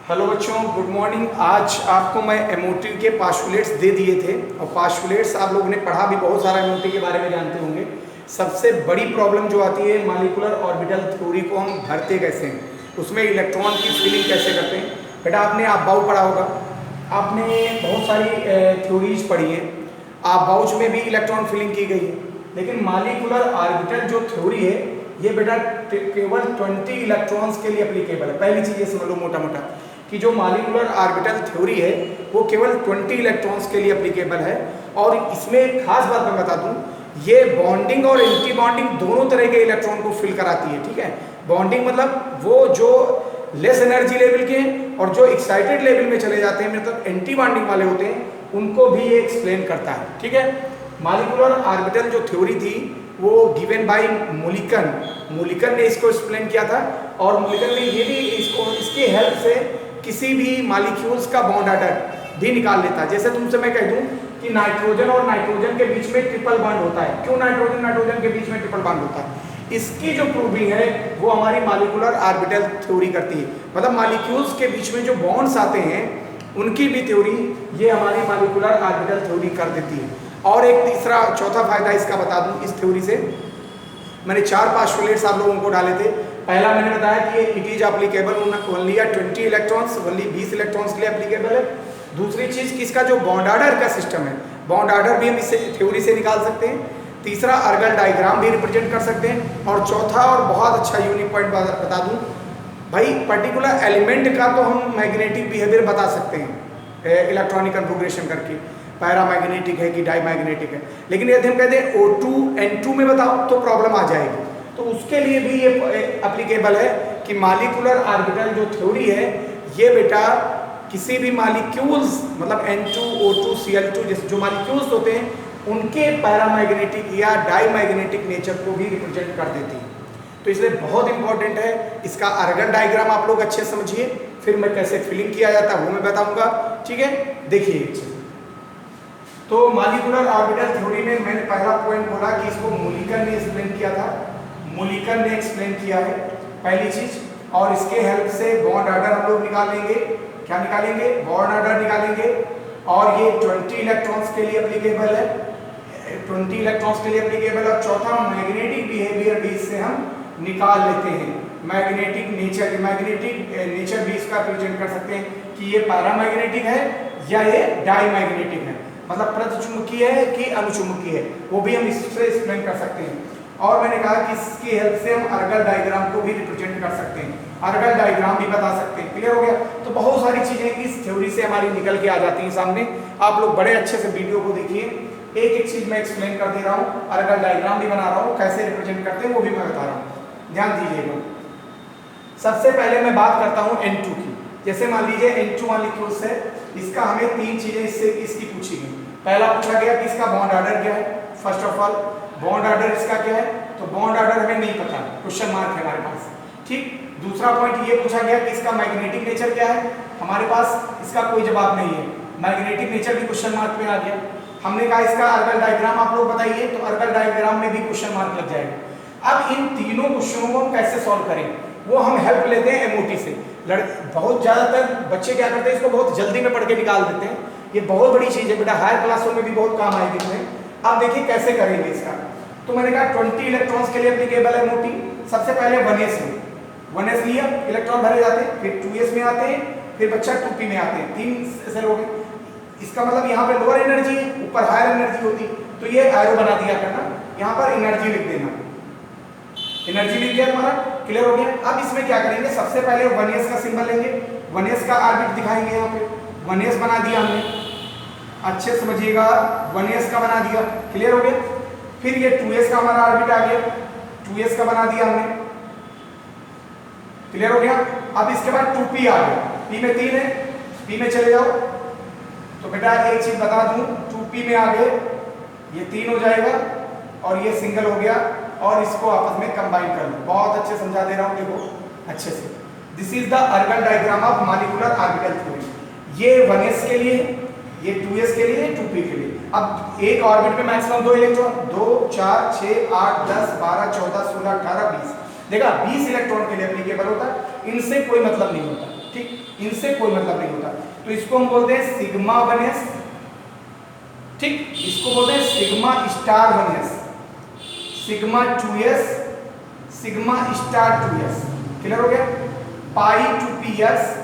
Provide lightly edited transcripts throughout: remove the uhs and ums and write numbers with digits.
Hello बच्चों, good morning. आज आपको मैं एमओटी के पास्टुलेट्स दे दिए थे और पास्टुलेट्स आप लोगों ने पढ़ा भी, बहुत सारा एमओटी के बारे में जानते होंगे। सबसे बड़ी प्रॉब्लम जो आती है मॉलिक्यूलर ऑर्बिटल थ्योरी को हम भरते कैसे हैं, उसमें इलेक्ट्रॉन की फिलिंग कैसे करते हैं। बेटा आपने आपबाउ पढ़ा होगा, आपने बहुत सारी थ्योरीज पढ़ी है। आपबाउच में भी इलेक्ट्रॉन फिलिंग की गई है, लेकिन मॉलिक्यूलर ऑर्बिटल जो थ्योरी है ये बेटा केवल 20 इलेक्ट्रॉन्स के लिए एप्लीकेबल है। पहली चीज़ ये समझ लो मोटा मोटा कि जो मॉलिक्यूलर ऑर्बिटल थ्योरी है वो केवल 20 इलेक्ट्रॉन्स के लिए एप्लीकेबल है। और इसमें एक खास बात मैं बता दूं, ये बॉन्डिंग और एंटी बॉन्डिंग दोनों तरह के इलेक्ट्रॉन को फिल कराती है। ठीक है, बॉन्डिंग मतलब वो जो लेस एनर्जी लेवल के और जो एक्साइटेड लेवल में चले जाते हैं, मतलब एंटी बॉन्डिंग वाले होते हैं, उनको भी ये एक्सप्लेन करता है। ठीक है, मॉलिक्यूलर ऑर्बिटल जो थ्योरी थी वो गिवन बाय मुलिकन ने इसको एक्सप्लेन किया था। और मुलिकन ने ये भी इसकी हेल्प से किसी भी मॉलिक्यूल्स का बॉन्ड ऑर्डर भी निकाल लेता है। जैसे तुमसे मैं कह दूं कि नाइट्रोजन और नाइट्रोजन के बीच में ट्रिपल बॉन्ड होता है। क्यों नाइट्रोजन के बीच में ट्रिपल बॉन्ड होता है? इसकी जो प्रूविंग है वो हमारी मॉलिक्यूलर ऑर्बिटल थ्योरी करती है। मतलब मॉलिक्यूल्स के बीच में जो बॉन्ड्स आते हैं उनकी भी थ्योरी ये हमारी मॉलिक्यूलर ऑर्बिटल थ्योरी कर देती है। और एक तीसरा चौथा फायदा इसका बता दूं, इस थ्योरी से मैंने 4 पास्टुलेट्स आप लोगों को डाले थे। पहला मैंने बताया कि it is applicable only at 20 electrons, only 20 electrons के लिए एप्लीकेबल है। दूसरी चीज कि इसका जो बॉन्ड ऑर्डर का सिस्टम है, बॉन्ड ऑर्डर भी हम इस थ्योरी से निकाल सकते हैं। तीसरा अर्गल डायग्राम भी रिप्रेजेंट कर सकते हैं। और चौथा और बहुत अच्छा यूनिक पॉइंट बता दूं भाई, पर्टिकुलर एलिमेंट का तो हम मैग्नेटिक बिहेवियर बता सकते हैं इलेक्ट्रॉनिक कन्फिगरेशन करके, पैरामैग्नेटिक है कि डाईमैग्नेटिक है। लेकिन यदि हम कहते हैं O2 N2 में बताओ तो प्रॉब्लम आ जाएगी। तो उसके लिए भी ये एप्लीकेबल है कि मॉलिक्यूलर ऑर्बिटल जो थ्योरी है ये बेटा किसी भी मॉलिक्यूल्स मतलब N2 O2 Cl2 जैसे जो मॉलिक्यूल्स होते हैं उनके पैरामैग्नेटिक या डाईमैग्नेटिक नेचर को भी रिप्रेजेंट कर देती है। तो इसलिए बहुत इंपॉर्टेंट है। इसका अर्गन डायग्राम आप लोग अच्छे समझिए, फिर मैं कैसे फिलिंग किया जाता है वो मैं बताऊंगा। ठीक है, देखिए तो मॉलिक्यूलर ऑर्बिटल थ्योरी में मैंने पहला पॉइंट बोला कि इसको मुलिकन ने एक्सप्लेन किया था। मुलिकन ने एक्सप्लेन किया है पहली चीज। और इसके हेल्प से बॉन्ड ऑर्डर हम लोग निकाल लेंगे। क्या निकालेंगे? बॉन्ड ऑर्डर निकालेंगे। और ये 20 इलेक्ट्रॉन्स के लिए एप्लीकेबल है, 20 इलेक्ट्रॉन्स के लिए एप्लीकेबल। और चौथा मैग्नेटिक बिहेवियर भी इससे हम निकाल लेते हैं। मैग्नेटिक नेचर भी इसका प्रेजेंट कर सकते हैं कि ये पैरामैग्नेटिक है या ये डाईमैग्नेटिक है, मतलब प्रतिचुंबकीय है कि अनुचुंबकीय है, वो भी हम इससे एक्सप्लेन कर सकते हैं। और मैंने कहा कि इसकी हेल्प से हम अर्गल डायग्राम को भी रिप्रेजेंट कर सकते हैं, अर्गल डायग्राम भी बता सकते हैं। क्लियर हो गया? तो बहुत सारी चीजें इस थ्योरी से हमारी निकल के आ जाती हैं सामने। आप लोग बड़े अच्छे से वीडियो को देखिए, एक एक चीज मैं एक्सप्लेन कर दे रहा हूँ, अर्गल डायग्राम भी बना रहा हूँ, कैसे रिप्रेजेंट करते हैं वो भी मैं बता रहा हूँ, ध्यान दीजिएगा। सबसे पहले मैं बात करता हूँ N2 की। जैसे मान लीजिए N2 मॉलिक्यूल्स है, इसका हमें 3 चीजें इसकी पूछी गई। पहला पूछा गया कि इसका बॉन्ड ऑर्डर क्या है। First of all bond order इसका क्या है, तो बॉन्ड ऑर्डर हमें नहीं पता, क्वेश्चन मार्क है हमारे पास। ठीक, दूसरा पॉइंट ये पूछा गया कि इसका मैग्नेटिक नेचर क्या है, हमारे पास इसका कोई जवाब नहीं है, मैग्नेटिक नेचर भी क्वेश्चन मार्क में आ गया। हमने कहा इसका अर्गल डायग्राम आप लोग बताइए, तो अर्गल डायग्राम में भी क्वेश्चन मार्क लग जाएगा। अब इन तीनों क्वेश्चनों को हम कैसे सॉल्व करें, वो हम हेल्प लेते हैं एमओटी से। बहुत ज्यादातर बच्चे क्या करते हैं, इसको बहुत जल्दी में पढ़ के निकाल देते हैं। ये बहुत बड़ी चीज है बेटा, हायर क्लासों में भी बहुत काम आएगी तुम्हें। आप देखिए कैसे करेंगे इसका। तो मैंने कहा 20 इलेक्ट्रॉन्स के लिए एप्लीकेबल है एमओटी। सबसे पहले 1s में 1s लिया, इलेक्ट्रॉन भरे जाते हैं, फिर 2s में आते हैं, फिर बच्चा 2p में आते हैं, 3 सेल हो गए। इसका मतलब यहाँ पे लोअर एनर्जी है, ऊपर हायर एनर्जी होती, तो ये एरो बना दिया करना, यहाँ पर एनर्जी लिख देना, एनर्जी लिख दिया हमारा। क्लियर हो गया? अब इसमें क्या करेंगे, सबसे पहले 1s का सिंबल लेंगे, 1s का ऑर्बिट दिखाएंगे। यहाँ पे 1s बना दिया हमने, अच्छे समझिएगा, 1s का बना दिया। क्लियर हो गया? फिर ये 2s का हमारा ऑर्बिट आ गया, 2s का बना दिया हमने। क्लियर हो गया? अब इसके बाद 2p आ गया, p में 3 है, p में चले जाओ। तो बेटा एक चीज बता दूं, 2p में आ गए, ये 3 हो जाएगा और ये सिंगल हो गया, और इसको आपस में कंबाइन कर लो। बहुत अच्छे समझा दे रहा हूं, देखो अच्छे से। दिस इज द अर्गल diagram of molecular orbital theory. ये 1s के लिए, ये 2s के लिए, 2p के लिए। अब एक ऑर्बिट में मैक्सिमम 2 इलेक्ट्रॉन, 2 4 6 8 10 12 14 16 18 20। देखा, 20 इलेक्ट्रॉन के लिए एप्लीकेबल होता है, इनसे कोई मतलब नहीं होता। ठीक, इनसे कोई मतलब नहीं होता। तो इसको हम बोलते हैं सिग्मा 1s, ठीक, इसको बोलते हैं sigma star 1s, sigma 2s, sigma star 2s। Clear हो गया? Pi two p s,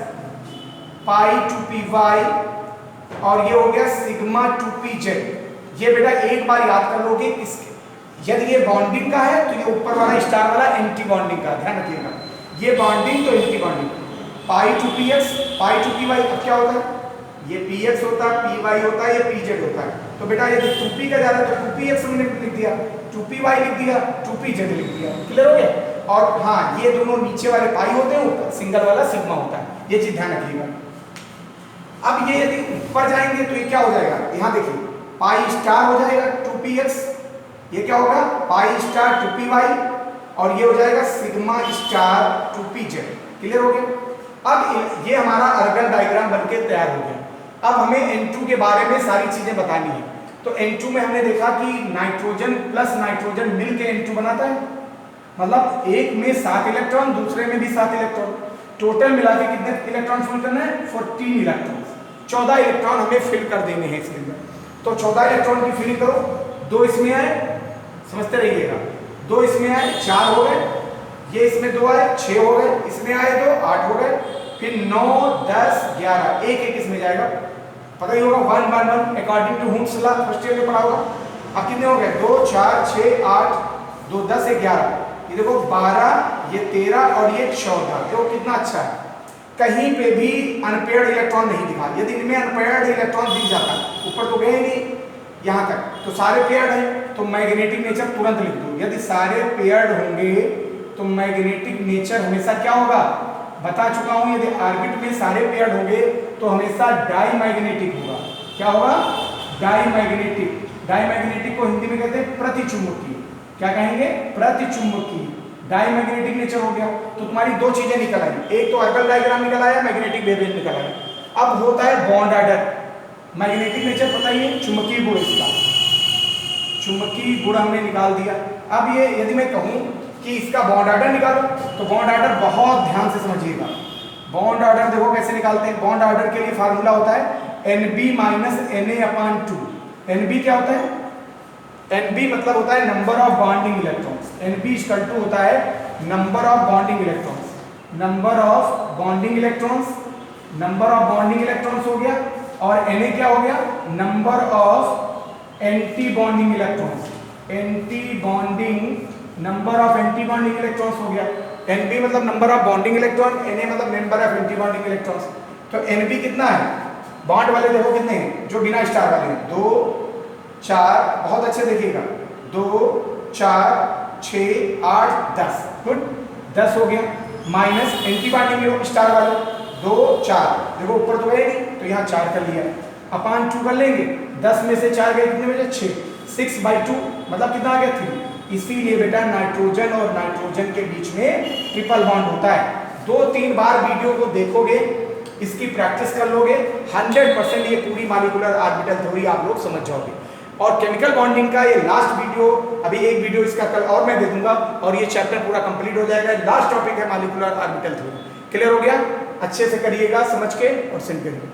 pi two p y, और ये हो गया सिग्मा टू पी जेड। ये बेटा एक बार याद कर लोगे। इसके यदि ये बॉन्डिंग का है तो ये ऊपर वाला स्टार वाला एंटी बॉन्डिंग का, ध्यान रखिएगा। ये बॉन्डिंग तो antibonding. Pi two p x, pi two p y, अब क्या होता है? ये पी एक्स होता है, पी वाई होता है, ये पी जेड होता है। तो बेटा ये टू पी का जा रहा है तो टू पी एक्स हमने लिख दिया, टू पी वाई लिख दिया, टू पी जेड लिख दिया। क्लियर हो गया? और हाँ, ये दोनों नीचे वाले पाई होते हैं, ऊपर सिंगल वाला सिग्मा होता है। ये चीज ध्यान रखिएगा। अब ये यदि ऊपर जाएंगे तो ये क्या हो जाएगा? यहाँ देखिए, पाई स्टार हो जाएगा टू पी एक्स, ये क्या होगा? Pi star two p y, और ये हो जाएगा sigma star two p z. Clear हो गया? अब ये हमारा अर्गन डायग्राम बनके तैयार हो गया। अब हमें N2 के बारे में सारी चीजें बतानी है। तो N2 में हमने देखा कि नाइट्रोजन प्लस नाइट्रोजन मिलके N2 बनाता है, मतलब एक में 7 इलेक्ट्रॉन, दूसरे में भी 7 इलेक्ट्रॉन, टोटल मिला के कितने इलेक्ट्रॉन फिल करना है? 14 इलेक्ट्रॉन। 14 इलेक्ट्रॉन हमें फिल कर देने हैं इसके अंदर। तो 14 इलेक्ट्रॉन की फिलिंग करो। 2 इसमें आए, समझते रहिएगा, 2 इसमें आए, 4 हो गए, ये इसमें 2 आए, 6 हो गए, इसमें आए 2, 8 हो गए, फिर 9, 10, 11, एक एक इसमें जाएगा। पता ही होगा 1 1 1 according to Hund's law, first year में पढ़ा होगा। अब कितने हो गए? 2 4 6 8 2 10 11, ये देखो 12, ये 13 और ये 14। देखो कितना अच्छा है, कहीं पे भी अनपेयर्ड इलेक्ट्रॉन नहीं दिखा। यदि इनमें अनपेयर्ड इलेक्ट्रॉन दिख जाता, ऊपर तो गए नहीं यहाँ तक, तो सारे पेयर्ड हैं, तो मैग्नेटिक नेचर तुरंत लिख दो। यदि सारे पेयर्ड होंगे तो मैग्नेटिक नेचर हमेशा क्या होगा? बता चुका हूं, यदि ऑर्बिट में सारे पेयर्ड होंगे तो हमेशा डाईमैग्नेटिक होगा। क्या होगा? डाईमैग्नेटिक। डाईमैग्नेटिक को हिंदी में कहते हैं प्रतिचुंबकीय। क्या कहेंगे? प्रतिचुंबकीय। डाईमैग्नेटिक नेचर हो गया। तो तुम्हारी 2 चीजें निकल आई, एक तो अर्गन डायग्राम निकल आया, मैग्नेटिक वेवलेंथ निकल आया। अब होता है बॉन्ड ऑर्डर। मैग्नेटिक नेचर पता ही है, चुंबकीय गुण, इसका चुंबकीय गुण हमने निकाल दिया। अब ये यदि मैं कहूं कि इसका बॉन्ड ऑर्डर निकालो, तो बॉन्ड ऑर्डर बहुत ध्यान से समझिएगा। बॉन्ड ऑर्डर देखो कैसे निकालते हैं। बॉन्ड ऑर्डर के लिए फार्मूला होता है Nb माइनस Na/2। Nb क्या होता है? Nb मतलब होता है number of bonding electrons. Nb equal to होता है number of bonding electrons, number of bonding electrons, number of bonding electrons हो गया, और Na क्या हो गया? Number of antibonding electrons, antibonding, number of antibonding electrons हो गया। Nb मतलब number of bonding electron, Na मतलब number of antibonding electrons. तो Nb कितना है? बॉन्ड वाले देखो कितने हैं, जो बिना स्टार वाले हैं, 2 4, बहुत अच्छे देखिएगा, 2 4 6 8 10, गुड, 10 हो गया। माइनस एंटी बॉन्डिंग स्टार वाले 2 4, देखो ऊपर तो गए नहीं तो यहाँ 4 कर लिया, अपान 2 कर लेंगे, 10 में से 4 गए कितने बचे? 6 6/2, मतलब कितना आ गया? 3। इसीलिए बेटा नाइट्रोजन और नाइट्रोजन के बीच में ट्रिपल बॉन्ड होता है। 2-3 बार वीडियो को देखोगे, इसकी प्रैक्टिस कर लोगे, 100% ये पूरी मॉलिक्यूलर ऑर्बिटल थ्योरी आप लोग समझ जाओगे। और केमिकल बॉन्डिंग का ये लास्ट वीडियो, अभी एक वीडियो इसका कल और मैं दे दूंगा, और ये चैप्टर पूरा कंप्लीट हो जाएगा। लास्ट टॉपिक है मॉलिक्यूलर ऑर्बिटल थ्योरी। क्लियर हो गया? अच्छे से करिएगा समझ के और सेंड करिए।